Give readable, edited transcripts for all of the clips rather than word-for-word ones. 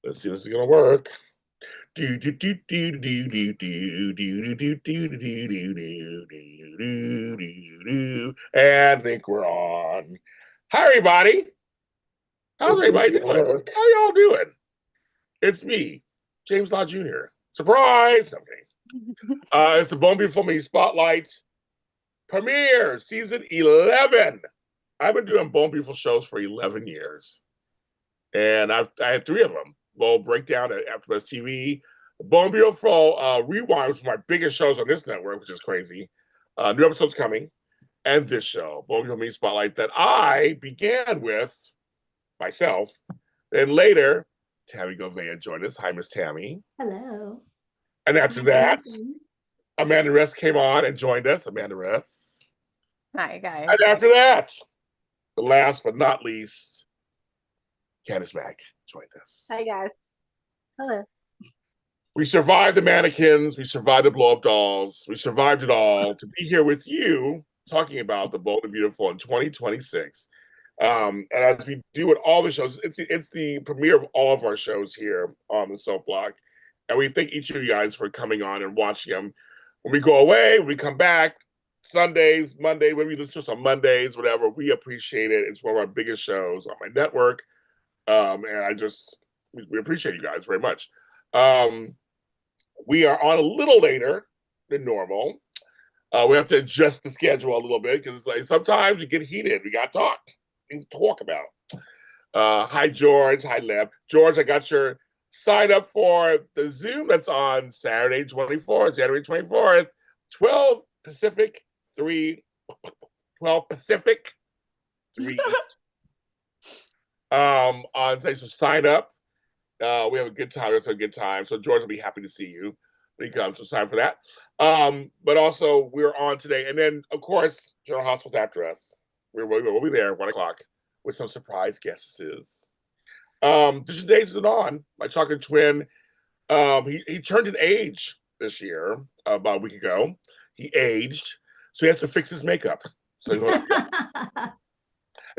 Let's see if this is gonna work. Do do do do do do do do do do do do do do do do. And I think we're on. Hi everybody. How's everybody doing? How y'all doing? It's me, James Law Jr. Surprise! No, I'm kidding. It's the Bone Beautiful Me Spotlight premiere season 11. I've been doing Bone Beautiful shows for 11 years, and I had three of them. Bone Breakdown at AfterBuzz TV, Bone Beautiful Rewind, which is my biggest shows on this network, which is crazy. New episodes coming, and this show, Bone Beautiful Me Spotlight, that I began with myself. Then later, Tami Govea joined us. Hi, Miss Tami. Hello. And after that, Amanda Rest came on and joined us. Amanda Rest. Hi, guys. And after that, the last but not least, Candice Mack joined us. Hi, guys. Hello. We survived the mannequins. We survived the blow-up dolls. We survived it all to be here with you talking about the Bold and Beautiful in 2026. And as we do with all the shows, it's the premiere of all of our shows here on the Soap Block. And we thank each of you guys for coming on and watching them. When we go away, when we come back, Sundays, Monday, when we listen to us on Mondays, whatever, we appreciate it. It's one of our biggest shows on my network. And we appreciate you guys very much. We are on a little later than normal. We have to adjust the schedule a little bit because like sometimes we get heated. We got to talk. Things to talk about. Hi, George. Hi, Leb. George, I got your sign up for the Zoom that's on Saturday, January 24th, 12 Pacific, 12 Pacific, 3 on say so sign up. We have a good time. It's a good time. So George will be happy to see you when he comes. So sign for that. But also we're on today, and then of course General Hospital's after us. We'll be there at 1:00 with some surprise guests. This Days is on. My chocolate twin. He turned an age this year about a week ago. He aged, so he has to fix his makeup. So you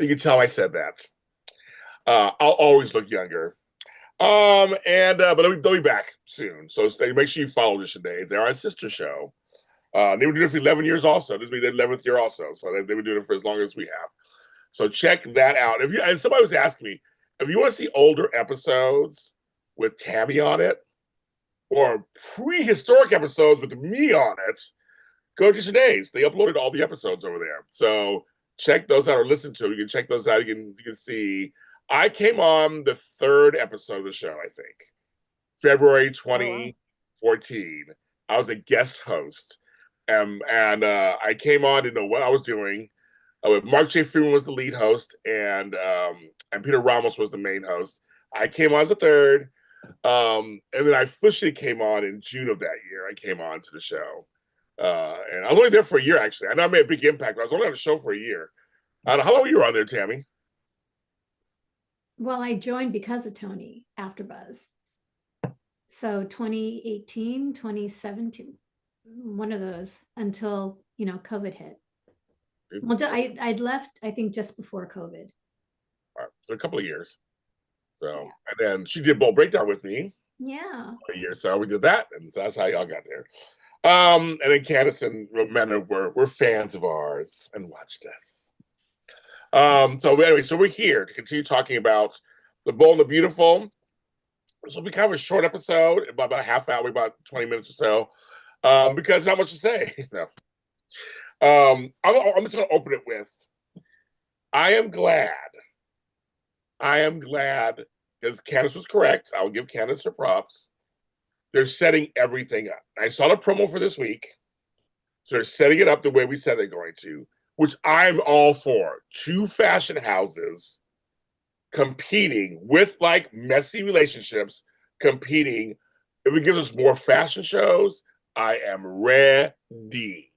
can tell I said that. I'll always look younger. But they'll be back soon. So make sure you follow the Days. They're our sister show. They were doing it for 11 years also. This will be their 11th year also. So they've been doing it for as long as we have. So check that out. And somebody was asking me, if you want to see older episodes with Tami on it, or prehistoric episodes with me on it, go to Days. They uploaded all the episodes over there. So check those out or listen to them. You can check those out. You can see. I came on the third episode of the show, I think. February 2014. I was a guest host. And I came on, didn't know what I was doing. Mark J. Freeman was the lead host, and Peter Ramos was the main host. I came on as a third. And then I officially came on in June of that year. I came on to the show. And I was only there for a year, actually. I know I made a big impact, but I was only on the show for a year. How long were you on there, Tami? Well, I joined because of Tony AfterBuzz. So 2018, 2017, one of those until, COVID hit. Well, I'd left, I think, just before COVID. Right, so a couple of years. So, yeah. And then she did Bold Breakdown with me. Yeah. A year. So we did that. And so that's how y'all got there. And then Candice and Romana were fans of ours and watched us. So anyway, so we're here to continue talking about the Bold and the Beautiful. This will be kind of a short episode, about a half hour, about 20 minutes or so, because not much to say. No. I'm just going to open it with, I am glad, because Candice was correct. I will give Candice her props. They're setting everything up. I saw the promo for this week. So they're setting it up the way we said they're going to, which I'm all for. Two fashion houses competing with like messy relationships, competing. If it gives us more fashion shows, I am ready.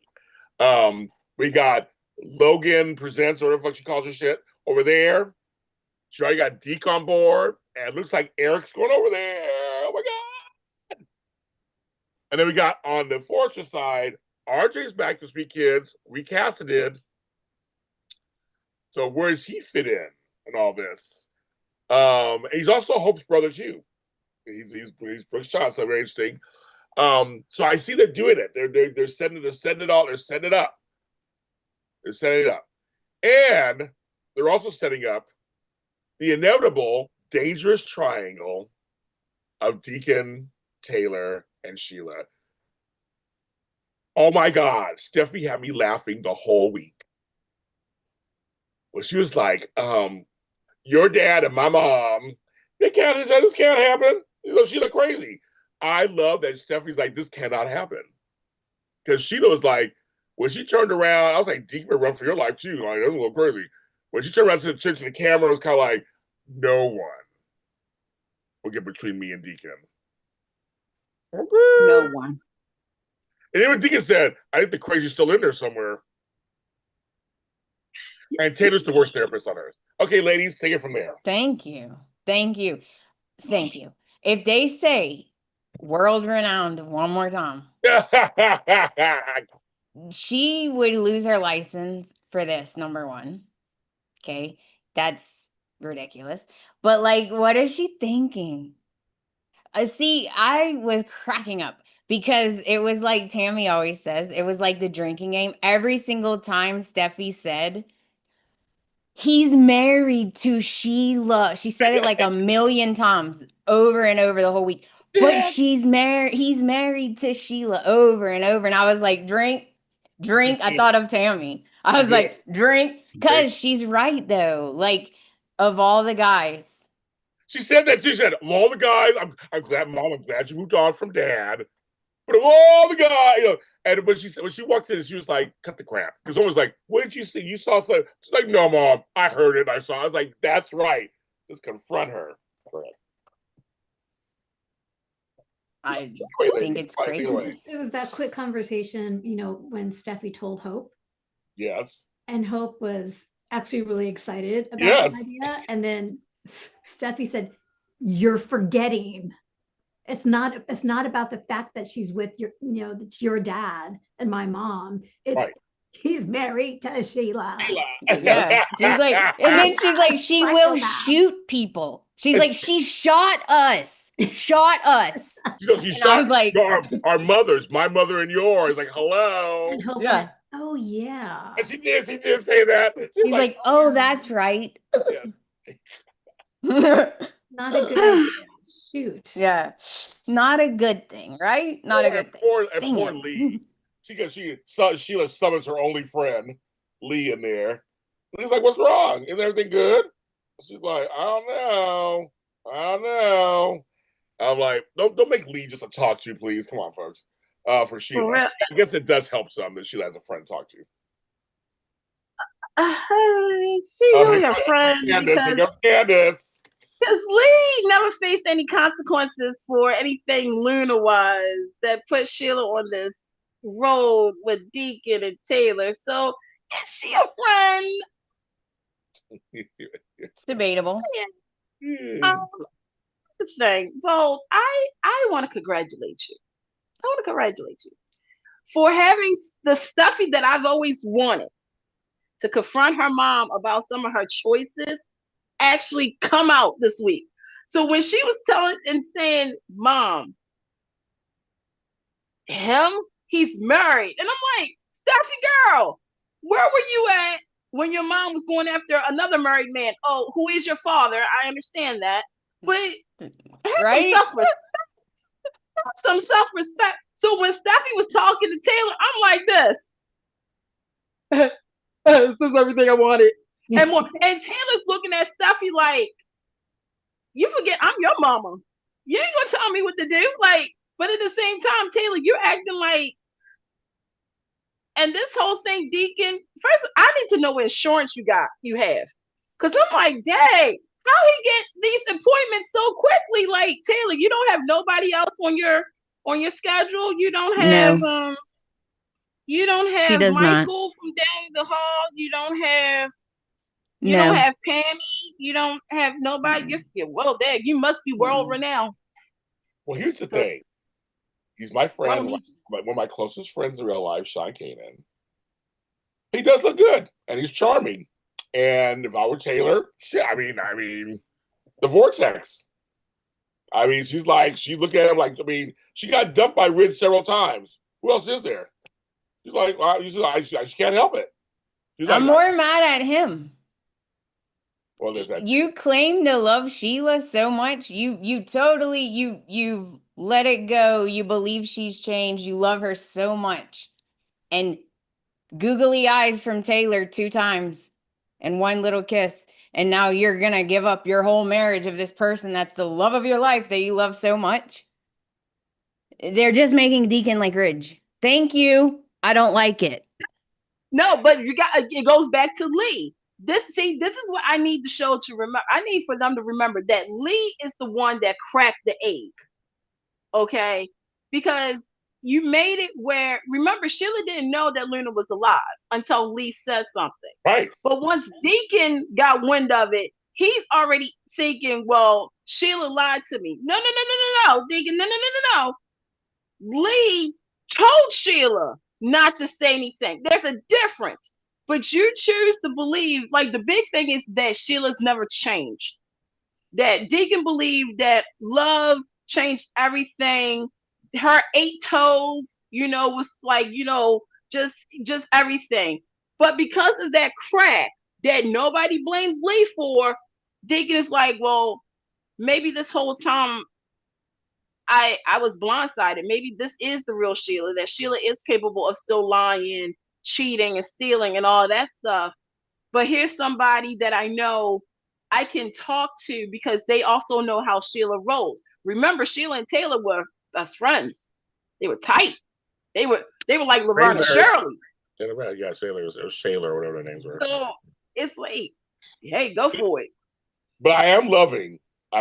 We got Logan Presents, or whatever the fuck she calls her shit, over there. She already got Deke on board, and it looks like Eric's going over there. Oh my God. And then we got on the Forrester side, RJ's back to Sweet Kids, recasted. So where does he fit in all this? And he's also Hope's brother too. He's Brooks Johnson. Very interesting. So I see they're doing it. They're setting it all. They're setting it up. They're setting it up, and they're also setting up the inevitable dangerous triangle of Deacon, Taylor, and Sheila. Oh my God, Steffi had me laughing the whole week. Well, she was like, your dad and my mom, this can't happen. Sheila crazy. I love that Steffi's like, this cannot happen. Because Sheila was like, when she turned around, I was like, Deacon been run for your life too. Like, that's a little crazy. When she turned around to the camera, it was kind of like, no one will get between me and Deacon. Okay. No one. And even Deacon said, I think the crazy's still in there somewhere. And Taylor's the worst therapist on earth. Okay, ladies, take it from there. Thank you. Thank you. Thank you. If they say world renowned one more time, she would lose her license for this, number one. Okay. That's ridiculous. But like, what is she thinking? See, I was cracking up because it was like Tami always says, it was like the drinking game. Every single time Steffi said, he's married to Sheila. She said it like a million times over and over the whole week. But he's married to Sheila over and over. And I was like, drink. I thought of Tami. I was like, drink. Because she's right, though. Like, of all the guys. She said that too. She said, of all the guys, I'm glad, Mom, I'm glad you moved on from Dad. But of all the guys, and when she walked in, she was like, cut the crap. Because someone was like, what did you see? You saw something? She's like, no, Mom, I heard it. I saw it. I was like, that's right. Just confront her. I think it's crazy. It was that quick conversation, when Steffi told Hope. Yes. And Hope was actually really excited about the idea. And then Steffi said, you're forgetting. It's not about the fact that she's with it's your dad and my mom. It's he's married to Sheila. Yeah. She's like, and then she's like, she will shoot people. She's like, she shot us. Shot us. She goes, she shot like our mothers, my mother and yours. Like, hello. And Hope went, oh yeah. And she did say that. She's like, oh, that's right. Not a good idea. Shoot. Yeah. Not a good thing, right? Not a good thing. Poor Lee. Sheila summons her only friend, Lee, in there. And he's like, what's wrong? Is everything good? She's like, I don't know. I'm like, don't make Lee just a talk to, please. Come on, folks. For Sheila. I guess it does help some that Sheila has a friend to talk to. She really a friend. Candice. Because Lee never faced any consequences for anything Luna-wise that put Sheila on this road with Deacon and Taylor. So is she a friend? It's debatable. Yeah. That's the thing. Well, I want to congratulate you. For having the Steffi that I've always wanted to confront her mom about some of her choices actually come out this week. So when she was telling and saying, Mom, he's married. And I'm like, Steffi girl, where were you at when your mom was going after another married man? Oh, who is your father? I understand that. But right? Some self-respect. So when Steffi was talking to Taylor, I'm like this. This is everything I wanted. And more. And Taylor's looking at Steffi like, you forget I'm your mama. You ain't gonna tell me what to do. Like, but at the same time, Taylor, you're acting like, and this whole thing, Deacon, first, I need to know what insurance you have. Cause I'm like, dang, how he get these appointments so quickly? Like, Taylor, you don't have nobody else on your schedule. You don't have you don't have Michael from down the hall. You don't have don't have Pammy. You don't have nobody. Well, Dad, you must be world renowned. Well, here's the thing. He's my friend, one of my closest friends in real life, Sean Kanan. He does look good, and he's charming. And if I were Taylor, shit, I mean, the Vortex. I mean, she's like, she looked at him like, I mean, she got dumped by Ridge several times. Who else is there? She's like, well, she can't help it. She's I'm like, more mad at him. well, there's that. You claim to love Sheila so much. You totally you've let it go. You believe she's changed. You love her so much. And googly eyes from Taylor 2 times and 1 little kiss. And now you're gonna give up your whole marriage of this person that's the love of your life that you love so much. They're just making Deacon like Ridge. Thank you. I don't like it. No, but it goes back to Lee. This is what I need the show to remember. I need for them to remember that Lee is the one that cracked the egg. Okay? Because you made it where, remember, Sheila didn't know that Luna was alive until Lee said something. Right. But once Deacon got wind of it, he's already thinking, well, Sheila lied to me. No, Deacon, no. Lee told Sheila not to say anything. There's a difference. But you choose to believe, like, the big thing is that Sheila's never changed. That Deacon believed that love changed everything. Her 8 toes, was like, just everything. But because of that crack that nobody blames Lee for, Deacon is like, well, maybe this whole time I was blindsided. Maybe this is the real Sheila, that Sheila is capable of still lying, cheating, and stealing and all that stuff. But here's somebody that I know I can talk to because they also know how Sheila rolls. Remember, Sheila and Taylor were best friends. They were tight. They were like Laverne and Shirley. Yeah, Sailor or Shayla or whatever their names were. So it's like, hey, go for it. But I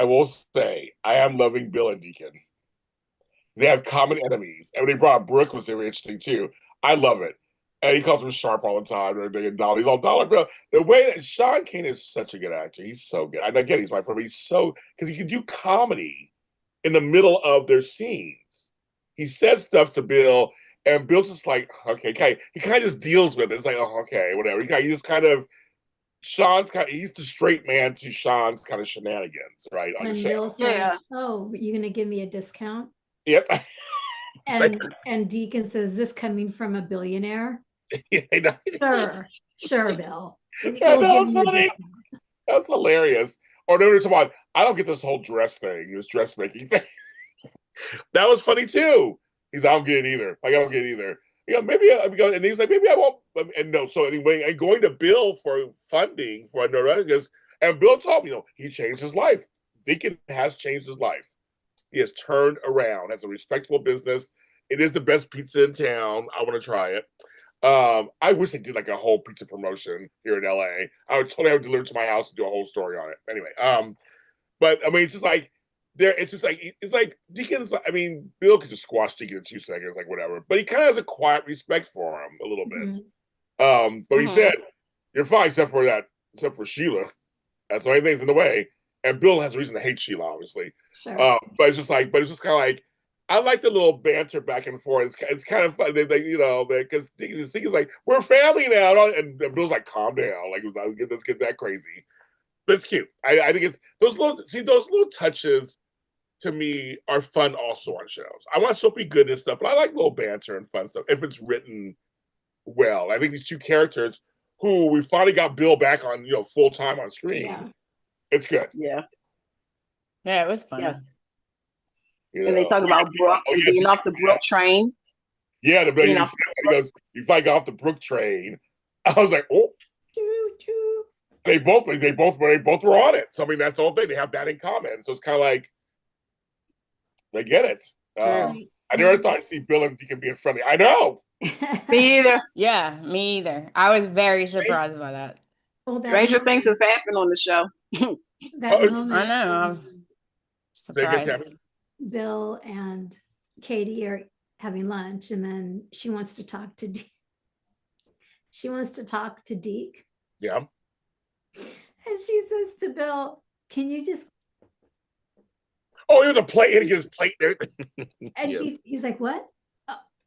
will say, I am loving Bill and Deacon. They have common enemies. And when they brought Brooke was very interesting too. I love it. And he calls him Sharp all the time. And Dollar. He's all Dollar Bill. The way that Sean Kane is such a good actor. He's so good. And again, he's my friend. He's so, because he can do comedy in the middle of their scenes. He says stuff to Bill, and Bill's just like, okay. He kind of just deals with it. It's like, oh, okay, whatever. He just kind of, he's the straight man to Sean's kind of shenanigans, right? On When the show. Bill says, "Oh, you're gonna give me a discount?" Yep. And Deacon says, "This coming from a billionaire?" Sure, Bill. That's hilarious. Or no, come on, I don't get this whole dress thing, this dressmaking thing. That was funny too. He's like, I don't get it either. I don't get it either. Maybe and he's like, maybe I won't. And no, so anyway, and going to Bill for funding for another, and Bill told me, he changed his life. Deacon has changed his life. He has turned around. Has a respectable business. It is the best pizza in town. I want to try it. I wish they did like a whole pizza promotion here in LA. I would totally have it delivered to my house and do a whole story on it. Anyway, but I mean, it's just like Deacon's. I mean, Bill could just squash Deacon in 2 seconds, like whatever. But he kind of has a quiet respect for him a little bit. But he said, "You're fine, except for Sheila. That's the only thing's in the way." And Bill has a reason to hate Sheila, obviously. Sure. But it's just kind of like, I like the little banter back and forth. It's kind of fun, because Deacon's like, we're family now, and Bill's like, calm down, like let's get that crazy. But it's cute. I think it's those little touches to me are fun also on shows. I want soapy goodness stuff, but I like little banter and fun stuff if it's written well. I think these 2 characters who we finally got Bill back on, full time on screen. Yeah. It's good. Yeah, it was fun. Yes. And they talk about Brooke being off the Brooke train. Yeah, he goes, you finally got off the Brooke train. I was like, oh. They both were on it. So I mean, that's the whole thing. They have that in common. So it's kind of like they get it. I never thought I'd see Bill and Deacon being friendly. I know. Me either. Yeah, me either. I was very surprised by that. Well, Stranger things have happened on the show. That moment, I know. I'm surprised. Bill and Katie are having lunch, and then she wants to talk to Deke. Yeah. And she says to Bill, "Can you just?" Oh, he was a plate. He had to get his plate there. And he's like, "What?"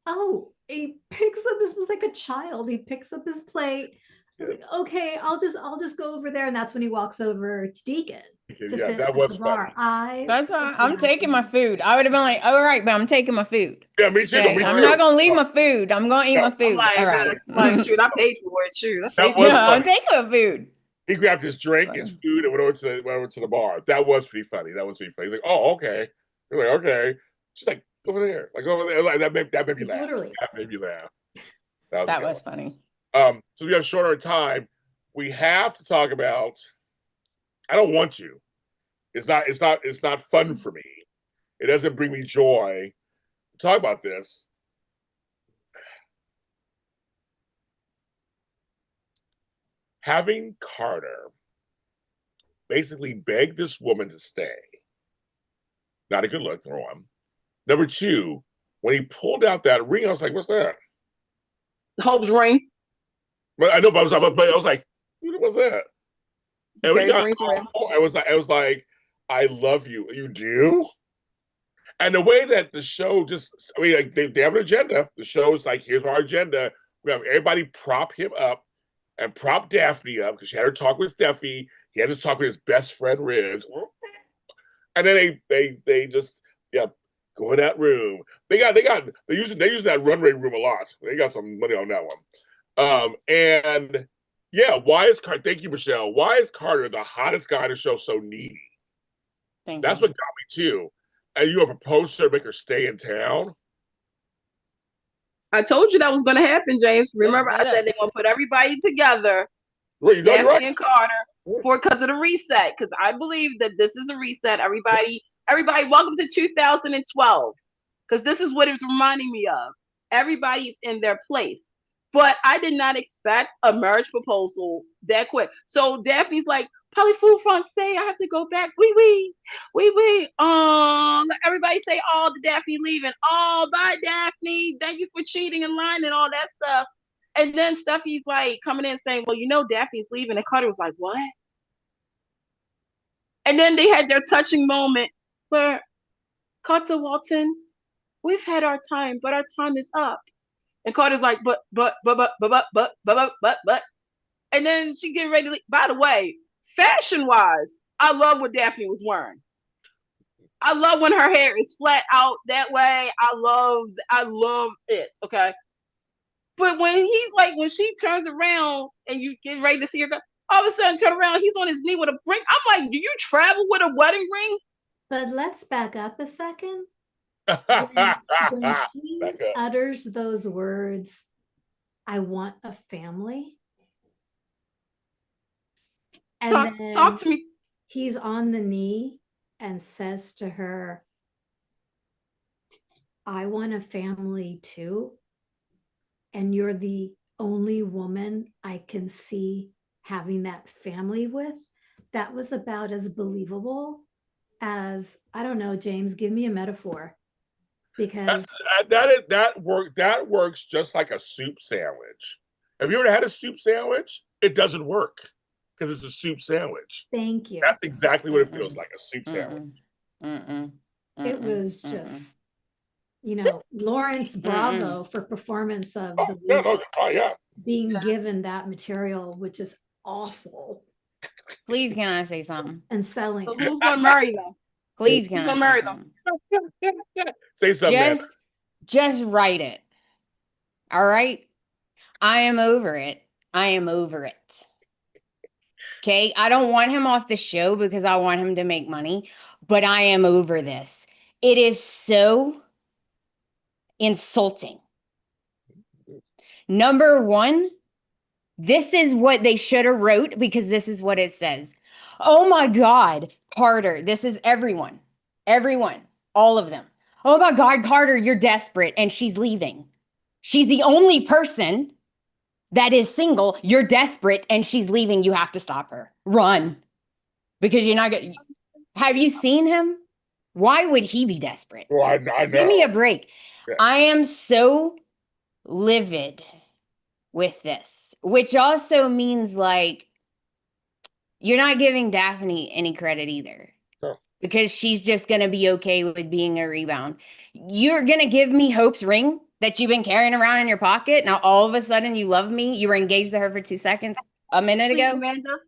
Oh, he picks up his, was like a child. He picks up his plate, Like, okay, I'll just go over there, and that's when he walks over to Deacon to Yeah, sit that at was the bar. funny. That's all right. I'm taking my food. I would have been like, all right, but I'm taking my food. Yeah, me too. Okay, Me I'm too. not gonna leave my food. I'm gonna eat my I'm food. like, All right. shoot, I paid for it. Shoot, I That paid for was No, it. I'm funny. taking my food. He grabbed his drink, his food, and went over to the bar. That was pretty funny. That was pretty funny. He's like, oh, okay. You're like, okay. She's like, over there. Like over there. Like that made me laugh. Literally. That made me laugh. That was funny. So we have shorter time. We have to talk about. I don't want to. It's not fun for me. It doesn't bring me joy to talk about this. Having Carter basically beg this woman to stay. Not a good look, number one. Number two, when he pulled out that ring, I was like, what's that? Hope's ring. But I know, but I was like, what's that? And when he got Rings around. I was like, I love you. You do? And the way that the show just, I mean, like they have an agenda. The show is like, here's our agenda. We have everybody prop him up and prop Daphne up because she had her talk with Steffi. He had to talk with his best friend Ridge. And then they just go in that room. They use that runway room a lot. They got some money on that one. And yeah, why is Carter? Thank you, Michelle. Why is Carter, the hottest guy in the show, so needy? That's what got me too. And you have proposed to her, make her stay in town. I told you that was going to happen, James. Remember, I said they're going to put everybody together, Wait, Daphne right. and Carter, because of the reset. Because I believe that this is a reset. Everybody, welcome to 2012. Because this is what it's reminding me of. Everybody's in their place. But I did not expect a marriage proposal that quick. So Daphne's like, Parlez-vous français? I have to go back. Oui. Everybody say, oh, the Daphne leaving. Oh, bye, Daphne. Thank you for cheating and lying and all that stuff. And then Steffi's like coming in saying, well, Daphne's leaving. And Carter was like, what? And then they had their touching moment where, Carter Walton, we've had our time, but our time is up. And Carter's like, but. And then she getting ready to leave. By the way, fashion-wise, I love what Daphne was wearing. I love when her hair is flat out that way. I love it. Okay. But when she turns around and you get ready to see her, all of a sudden turn around, he's on his knee with a ring. I'm like, do you travel with a wedding ring? But let's back up a second. When she utters those words, I want a family. And then talk to me. He's on the knee and says to her, I want a family too. And you're the only woman I can see having that family with. That was about as believable as, I don't know, James, give me a metaphor. Because that works just like a soup sandwich. Have you ever had a soup sandwich? It doesn't work because it's a soup sandwich. Thank you. That's exactly what it feels like, a soup sandwich. It was just, Lawrence Bravo for performance of the week, being given that material, which is awful. Please, can I say something? And selling. So who's gonna marry them? Please, can I say something? Say something. Just write it. All right. I am over it. Okay. I don't want him off the show because I want him to make money, but I am over this. It is so insulting. Number one, this is what they should have wrote because this is what it says. Oh my God, Carter, this is everyone, all of them. Oh my God, Carter, you're desperate and she's leaving. She's the only person that is single. You're desperate and she's leaving. You have to stop her. Run. Because you're not going to. Have you seen him? Why would he be desperate? Well, I know. Give me a break. Yeah. I am so livid with this, which also means like you're not giving Daphne any credit either. Because she's just going to be okay with being a rebound. You're going to give me Hope's ring that you've been carrying around in your pocket. Now, all of a sudden, you love me. You were engaged to her for 2 seconds. a minute Actually, ago?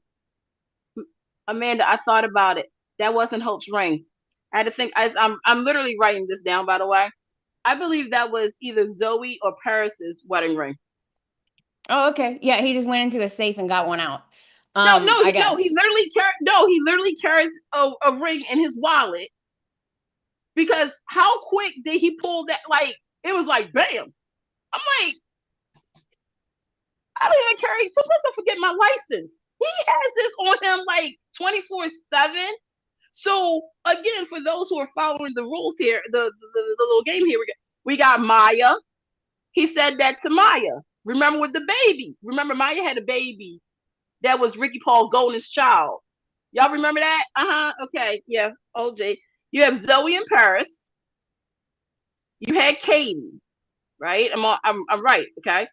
Amanda, I thought about it. That wasn't Hope's ring. I had to think. I'm literally writing this down. By the way, I believe that was either Zoe or Paris's wedding ring. Oh, okay. Yeah, he just went into a safe and got one out. No, no, I guess. he literally carries a ring in his wallet. Because how quick did he pull that? Like, it was like, bam. I'm like, I don't even carry. Sometimes I forget my license. He has this on him like 24/7. So again, for those who are following the rules here, the little game here, we got Maya. He said that to Maya. Remember with the baby. Remember Maya had a baby that was Ricky Paul Golden's child. Y'all remember that? Okay. Yeah. OJ. You have Zoe in Paris. You had Katie, right? I'm right. Okay.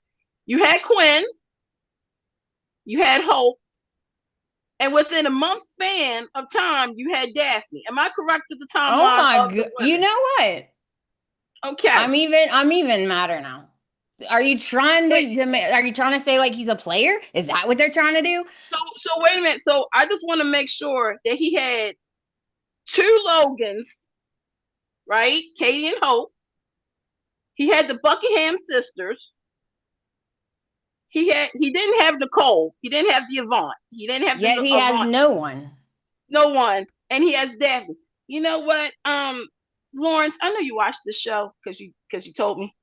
You had Quinn. You had Hope. And within a month span of time, you had Daphne. Am I correct with the Oh timeline my of the god! women? You know what? Okay. I'm even madder now. Are you trying to are you trying to say like he's a player? Is that what they're trying to do? So wait a minute. So I just want to make sure that he had 2 Logans, right? Katie and Hope. He had the Buckingham sisters. He didn't have Nicole. He didn't have the Avant. He didn't have Yet the he has Avant. no one. No one. And he has Daphne. You know what? Lawrence, I know you watched the show because you told me.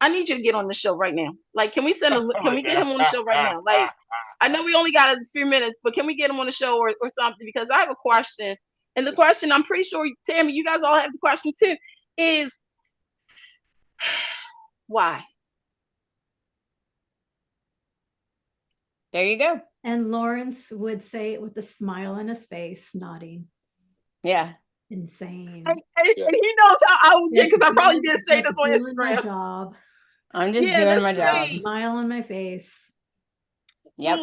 I need you to get on the show right now. Like, can we can we get him on the show right now? Like, I know we only got a few minutes, but can we get him on the show or something? Because I have a question. And the question, I'm pretty sure, Tami, you guys all have the question too, is why? There you go. And Lawrence would say it with a smile on his face, nodding. Yeah. Insane. And he knows how I would get, because I probably did say this on doing my Instagram. job. I'm just doing my job. Smile on my face. Yep.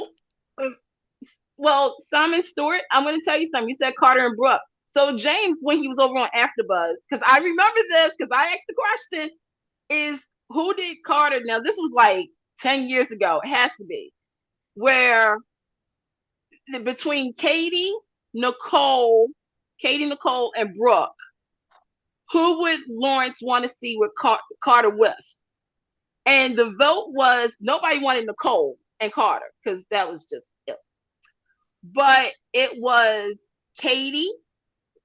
Well, Simon Stewart, I'm going to tell you something. You said Carter and Brooke. So James, when he was over on AfterBuzz, because I remember this, because I asked the question, is who did Carter? Now, this was like 10 years ago. It has to be. Where between Katie, Nicole, and Brooke, who would Lawrence want to see with Carter with? And the vote was, nobody wanted Nicole and Carter, because that was just ill. But it was Katie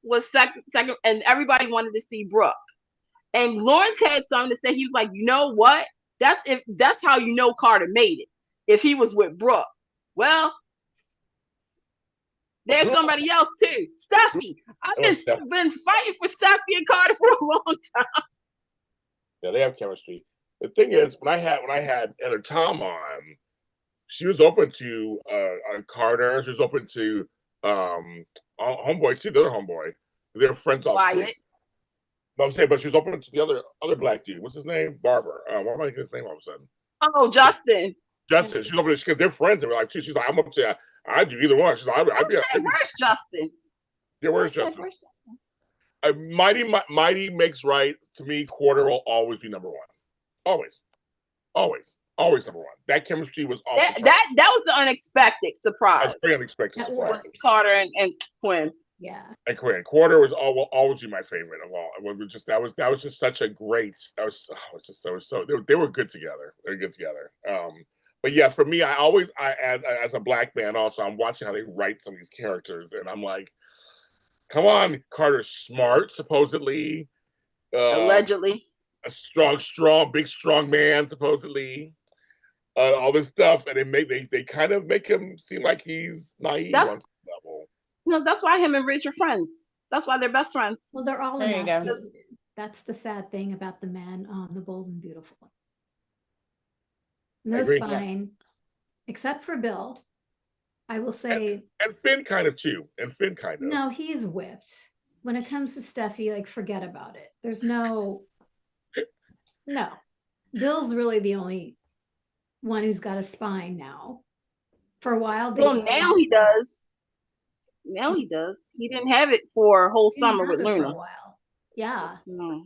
was second, and everybody wanted to see Brooke. And Lawrence had something to say. He was like, you know what? That's how you know Carter made it. If he was with Brooke. Well, there's somebody else too. Steffi. I've been fighting for Steffi and Carter for a long time. Yeah, they have chemistry. The thing is, when I had Heather Tom on, she was open to Carter. She was open to homeboy too, the other homeboy. They're friends off screen. No, I'm saying, but she was open to the other black dude. What's his name? Barber. Why am I getting his name all of a sudden? Oh, Justin. She's open because they're friends in real life too. She's like, I'm up to. I do either one. She's like, where's Justin? Yeah, where's Justin? Mighty makes right. To me, Quarter will always be number one. Always number one. That chemistry was awesome. That was the unexpected surprise. That's very unexpected surprise. Carter and Quinn. Yeah. And Quinn. Quarter will always be my favorite of all. It was just that was just such a great. They were good together. They're good together. But yeah, for me, as a black man also, I'm watching how they write some of these characters, and I'm like, come on, Carter's smart, supposedly. Allegedly. A strong, big, strong man, supposedly. All this stuff, and they kind of make him seem like he's naive on some level. No, that's why him and Rich are friends. That's why they're best friends. Well, they're all emasculated. That's the sad thing about the men on The Bold and Beautiful. No spine, except for Bill. I will say, and Finn kind of too. No, he's whipped. When it comes to Steffi, like, forget about it. There's no. Bill's really the only one who's got a spine now. For a while, now he does. Now he does. He didn't have it for a whole summer with Luna. For a while. Yeah. No.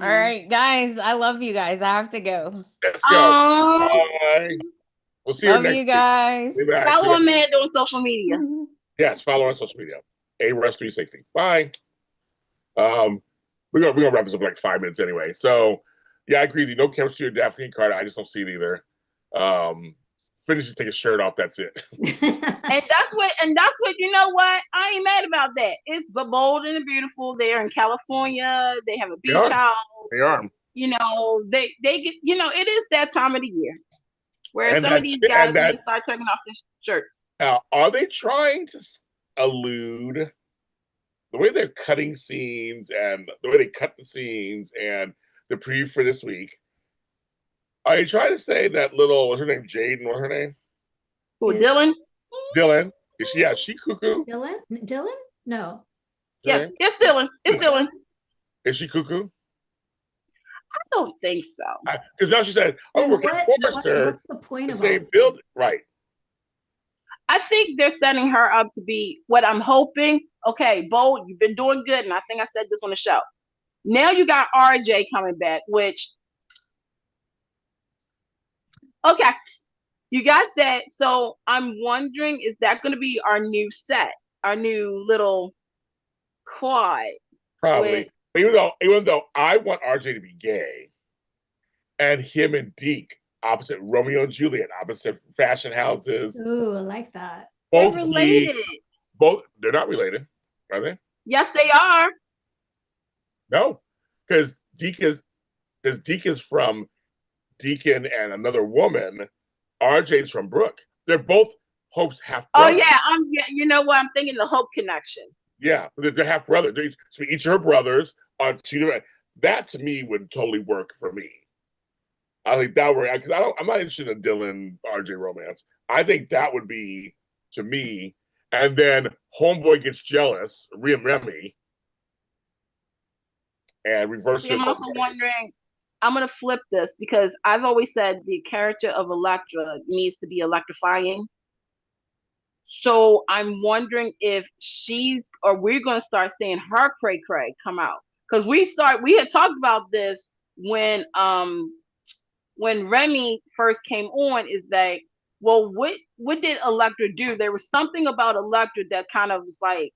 All right, guys. I love you guys. I have to go. Let's go. Bye. We'll see her Love next you week. guys. Be back. Follow Amanda on social media. Yes, follow her on social media. ARUS360. Bye. We're gonna wrap this up in like 5 minutes anyway. So yeah, I agree with you. No chemistry with Daphne and Carter. I just don't see it either. Finish to take his shirt off. That's it. And that's what you know what? I ain't mad about that. It's bold and beautiful. They're in California. They have a beach house. They are. You know, they get, you know, it is that time of the year where And some of these guys need to start taking off their shirts. Are they trying to allude the way they're cutting scenes and the way they cut the scenes and the preview for this week? Are you trying to say that little, what's her name? Jaden, what's her name? Who, Dylan? Dylan. Is she cuckoo? Dylan? No. Yes, it's Dylan. It's Dylan. Is she cuckoo? I don't think so. Because now she said, "I'm working Forrester." What's the point of they all build right? I think they're setting her up to be what I'm hoping. Okay, Bo, you've been doing good, and I think I said this on the show. Now you got RJ coming back, which okay, you got that. So I'm wondering, is that going to be our new set, our new little quad? Probably. Even though I want RJ to be gay, and him and Deke opposite Romeo and Juliet, opposite fashion houses. Ooh, I like that. Both they're related. They're not related, are they? Yes, they are. No, because Deke is from Deacon and another woman. RJ's from Brooke. They're both Hope's half brother. Oh yeah, you know what? I'm thinking the Hope connection. Yeah, they're half brothers. So each of her brothers are that to me would totally work for me. I think that would, because I'm not interested in Dylan RJ romance. I think that would be to me, and then Homeboy gets jealous, Remy, and reverses. I'm also wondering. I'm gonna flip this because I've always said the character of Elektra needs to be electrifying. So I'm wondering if we're gonna start seeing her cray come out. Because we had talked about this when Remy first came on, is that, well, what did Elektra do? There was something about Elektra that kind of was like,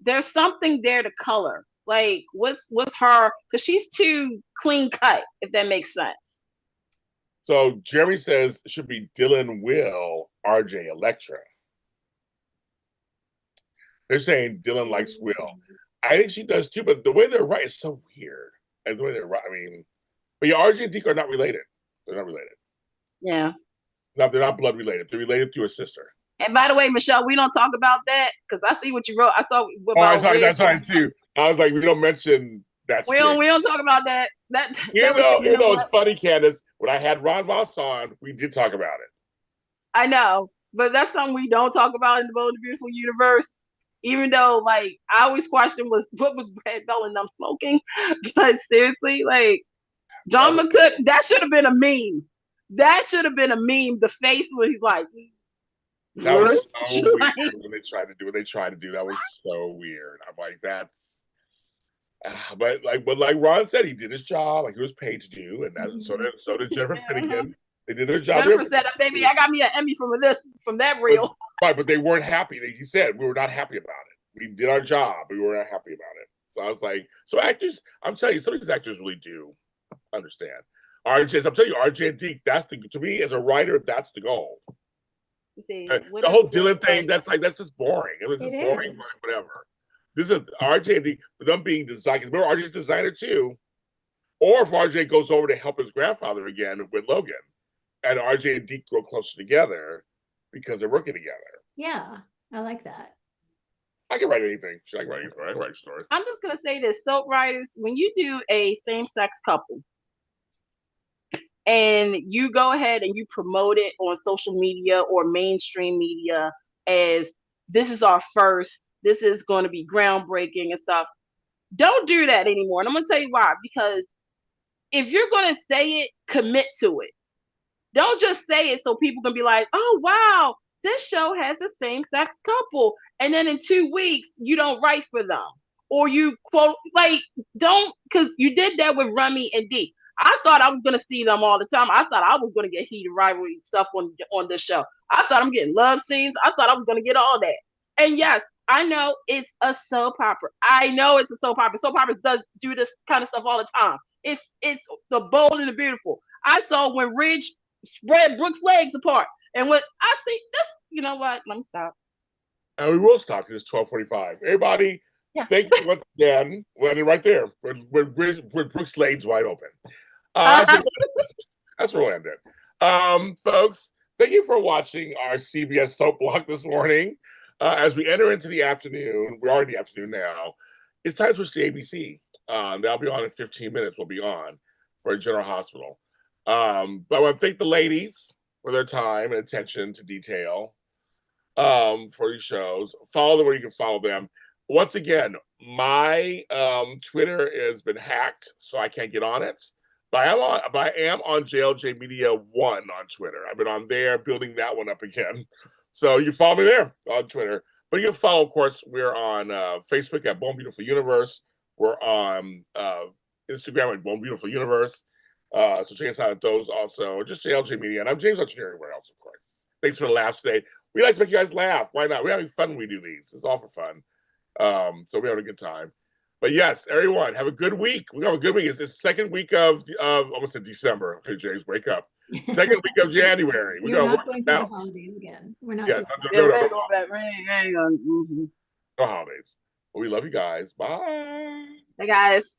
there's something there to color. Like, what's her, because she's too clean cut, if that makes sense. So Jeremy says it should be Dylan Will, RJ Elektra. They're saying Dylan likes Will. I think she does too, but the way they're right is so weird. And the way they're right, I mean, but yeah, RJ and Deke are not related. They're not related. Yeah. No, they're not blood related. They're related to her sister. And by the way, Michelle, we don't talk about that because I see what you wrote. I saw. That's fine too. I was like, we don't mention that. We don't talk about that. Even though it's funny, Candice, when I had Ron Voss on, we did talk about it. I know, but that's something we don't talk about in the Bold and Beautiful universe. Even though, like, I always question what was Brad Bell and them smoking. But seriously, like, John McCook, that should have been a meme. That should have been a meme. The face where he's like. That was so weird when they tried to do what they tried to do. That was so weird. I'm like, that's. But like Ron said, he did his job, like he was paid to do, and so did Jennifer Finnegan. They did their job. Jennifer said, "Baby, I got me an Emmy from that reel." But they weren't happy. He said we were not happy about it. We did our job, but we were not happy about it. So I was like, so actors, I'm telling you, some of these actors really do understand. RJ, I'm telling you, RJ and Deke, to me as a writer, that's the goal. See, the whole Dylan thing, that's just boring. It was just boring, whatever. This is RJ and Deke, them being designed. Because remember, RJ's designer too. Or if RJ goes over to help his grandfather again with Logan, and RJ and Deke grow closer together because they're working together. Yeah, I like that. I can write anything. I can write a story. I'm just gonna say this: soap writers, when you do a same-sex couple, and you go ahead and you promote it on social media or mainstream media as this is our first, this is going to be groundbreaking and stuff, don't do that anymore. And I'm going to tell you why. Because if you're going to say it, commit to it. Don't just say it so people can be like, oh, wow, this show has a same-sex couple. And then in 2 weeks, you don't write for them. Or you quote, like, don't, because you did that with Remy and Deke. I thought I was gonna see them all the time. I thought I was gonna get heated rivalry stuff on this show. I thought I'm getting love scenes. I thought I was gonna get all that. And yes, I know it's a soap opera. I know it's a soap opera. Soap operas does do this kind of stuff all the time. It's the bold and the beautiful. I saw when Ridge spread Brooke's legs apart, and when I see this, you know what? Let me stop. And we will stop because it's 12:45. Everybody, Yeah. thank you once again. We're right there. We're Brooke's legs wide open. That's where we'll end it. Folks, thank you for watching our CBS soap block this morning. As we enter into the afternoon, we're already in the afternoon now. It's time to switch to ABC. That'll be on in 15 minutes. We'll be on for General Hospital. But I want to thank the ladies for their time and attention to detail for these shows. Follow them where you can follow them. Once again, my Twitter has been hacked, so I can't get on it. But I am on JLJ Media 1 on Twitter. I've been on there building that one up again. So you follow me there on Twitter. But you can follow, of course, we're on Facebook at Bone Beautiful Universe. We're on Instagram at Bone Beautiful Universe. So check us out at those also. Just JLJ Media. And I'm James Archer everywhere else, of course. Thanks for the laughs today. We like to make you guys laugh. Why not? We're having fun when we do these. It's all for fun. So we're having a good time. But yes, everyone, have a good week. We have a good week. It's the second week of almost in December. Okay, James, wake up. Second week of January. We're You're gonna not work going it through the out. holidays again. We're not Yeah, doing that. Yeah, we no ain't going back. We ain't gonna. holidays. Well, we love you guys. Bye. Hey guys.